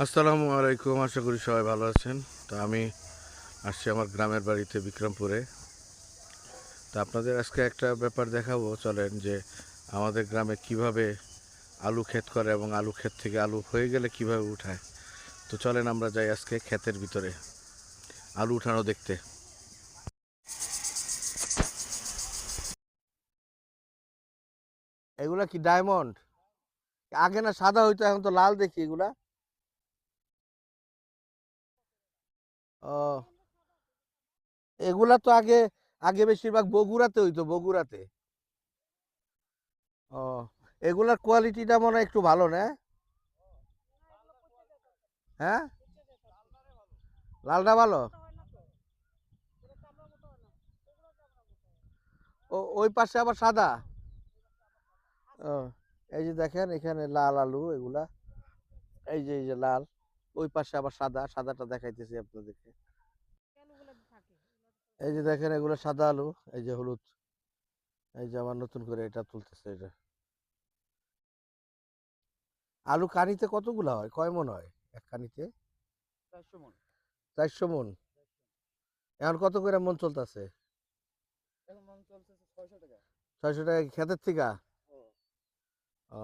আসসালামু আলাইকুম, আশা করি সবাই ভালো আছেন। তো আমি আসছি আমার গ্রামের বাড়িতে বিক্রমপুরে। তো আপনাদের আজকে একটা ব্যাপার দেখাবো, চলেন, যে আমাদের গ্রামে কিভাবে আলু ক্ষেত করে এবং আলু ক্ষেত থেকে আলু হয়ে গেলে কিভাবে উঠায়। তো চলেন আমরা যাই আজকে ক্ষেতের ভিতরে আলু উঠানো দেখতে। এগুলা কি ডায়মন্ড? আগে না সাদা হইতো, এখন তো লাল দেখি এগুলা। ও, এগুলা তো আগে আগে বেশিরভাগ বগুড়াতে হইতো, বগুড়াতে। ও, এগুলার কোয়ালিটিটা মনে হয় একটু ভালো না? হ্যাঁ, লালটা ভালো। ওই পাশে আবার সাদা। ও, এই যে দেখেন এখানে লাল আলু এগুলা, এই যে লাল। ওই পাশে আবার সাদা, সাদাটা দেখাইতেছি আপনাদেরকে। এই যে দেখেন এগুলো সাদা আলু, এই যে হলুদ। এই যে আবার নতুন করে এটা তুলতেছে এটা। আলু কানিতে কতগুলা হয়, কয় মন হয় এক কানিতে? 400 মন। এখন কত করে মন চলতেছে? 600 টাকা ক্ষেতের থেকে? ও,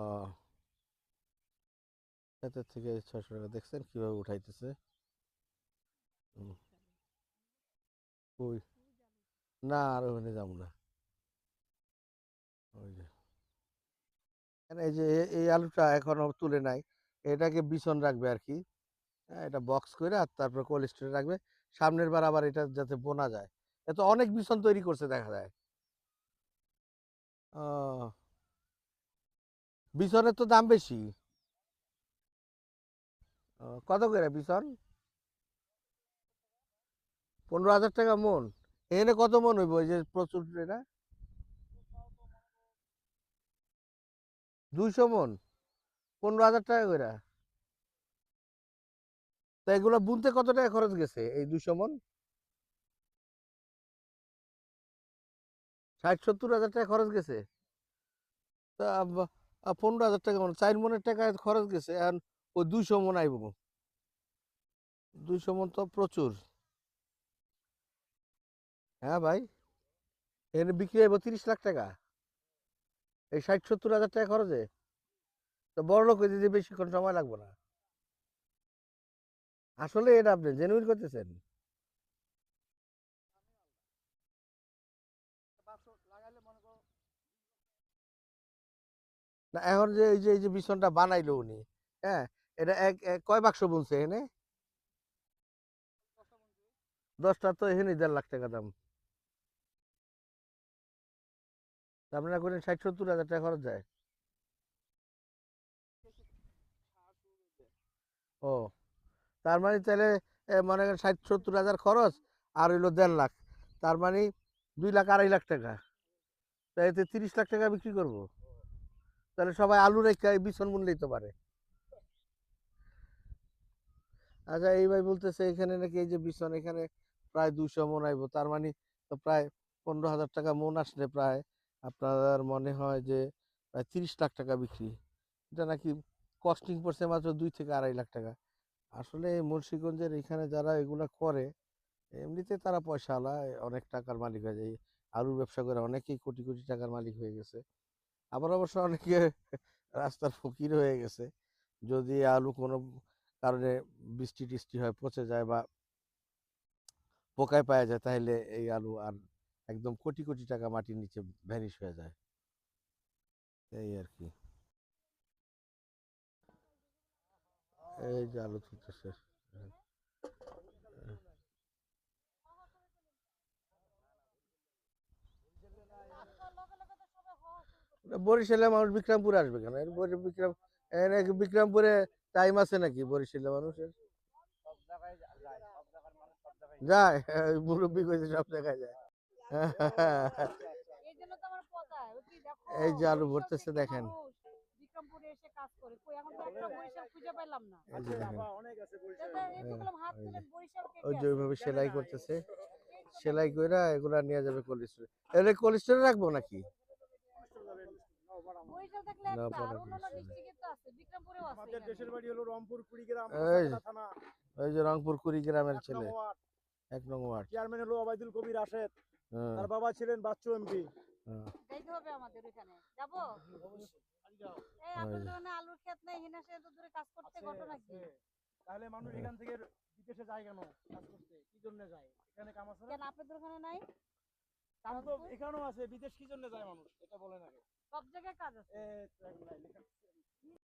ক্ষেতের থেকে 600 টাকা। দেখছেন কিভাবে উঠাইতেছে? হুম, কই? না, আর ওখানে যাবো না। ওই যে এই যে এই আলুটা এখনো তুলে নাই, এটাকে বিছন রাখবে আর কি। হ্যাঁ, এটা বক্স করে আর তারপর কোল্ড স্টোরে রাখবে। সামনের বার আবার এটা যাতে বোনা যায়। এত অনেক বিছন তৈরি করছে দেখা যায়। ও, বিছনের তো দাম বেশি। কত করে বিছন? 15,000 টাকা মন? এখানে কত মন হইব, ওই যে প্রচুর এটা? 200 মন? 15,000 টাকা করে? তা এগুলো বুনতে কত টাকা খরচ গেছে এই 200 মন? 60-70 হাজার টাকা খরচ গেছে? তা 15,000 টাকা মন, 4 মনের টাকা খরচ গেছে। এখন ওই 200 মন আইব? 200 মন তো প্রচুর। হ্যাঁ ভাই, এখানে বিক্রি হইব 30 লাখ টাকা এই 60-70 হাজার টাকা খরচে। তো বড় লোক হইতে যে বেশিক্ষণ সময় লাগবে না। আসলে এটা আপনি জেনুইন করতেছেন? না, এখন যে এই যে বিছনটা বানাইলো উনি, হ্যাঁ, এটা কয় বাক্স বলছে এখানে? 10টা তো এখানে 1.5 লাখ টাকা দাম। তা আপনারা করেন 60-70 হাজার টাকা খরচ যায়? ও, তার মানে তাহলে মনে করেন 60-70 হাজার খরচ, আর হইলো 1.5 লাখ। তার মানে 2 লাখ 2.5 লাখ টাকা। তাই এতে 30 লাখ টাকা বিক্রি করবো। তাহলে সবাই আলু রেখে এই বিছন মূল্য নিতে পারে। আচ্ছা, এই ভাই বলতেছে এখানে নাকি এই যে বিছন এখানে প্রায় 200 মন আইব, তার মানে তো প্রায় 15,000 টাকা মন আসলে প্রায় আপনার মনে হয় যে প্রায় 30 লাখ টাকা বিক্রি। এটা নাকি কস্টিং পড়ছে মাত্র 2 থেকে 2.5 লাখ টাকা। আসলে এই মুন্সিগঞ্জের এখানে যারা এগুলা করে, এমনিতে তারা পয়সাওয়ালা, অনেক টাকার মালিক হয়ে যায়। আলুর ব্যবসা করে অনেকেই কোটি কোটি টাকার মালিক হয়ে গেছে। আবার অবশ্য অনেকে রাস্তার ফকির হয়ে গেছে। যদি আলু কোনো কারণে বৃষ্টি টিষ্টি হয়, পচে যায় বা পোকায় পাওয়া যায়, তাহলে এই আলু আর একদম কোটি কোটি টাকা মাটির নিচে ভ্যানিশ হয়ে যায়। এই আর কি। এই যে আলু তুলতেছে। বরিশালে মানুষ বিক্রমপুরে আসবে কেন? বিক্রমপুরে টাইম আছে নাকি বরিশালে মানুষের? যায়, ওই মুরব্বি কইছে সব জায়গায় যায়। এই যে আলু ভরতেছে দেখেন। এই যে দেখেন, ওই যে ওইভাবে সেলাই করতেছে। সেলাই কইরা এগুলা নিয়ে যাবে কোল্ড স্টোরে। এগুলো কোল্ড স্টোরে রাখবো নাকি? বরিশাল থাকলে না, একটা, আর পরে অন্যান্য কিছু নেই। ডিস্ট্রিক্টে তো আছে, বিক্রমপুরেও আছে আমাদের এখানে। দেশের বাড়ি হলো রংপুর কুড়িগ্রাম এই সাতক্ষীরা থানা ওই যে রংপুর কুড়িগ্রামের 1 ছেলে, নং ওয়ার্ড। 1 নং ওয়ার্ড। চেয়ারম্যান হলো ওবায়দুল কবির রাশেদ, হ্যাঁ, তার বাবা ছিলেন বাচ্চু এমপি। হ্যাঁ, যাইতে হবে আমাদের ওইখানে, যাবো? এই ওই আপনাদের যে। ওখানে আলুর ক্ষেত নাই, হিনাসে এত দূরে কাজ করতে, আছে, ঘটনা কি? আছে। তাহলে মানুষ হ্যাঁ। এখান থেকে বিদেশে যায় কেন কাজ করতে? কি জন্য যায়? এখানে কাম আছে না? কেন আপনাদের ওখানে নাই? কাম তো এখানেও আছে, বিদেশ কি জন্য যায় মানুষ? এটা বলেন আগে। সব জায়গায় কাজ আছে। তো এগুলাই লেখা আছে।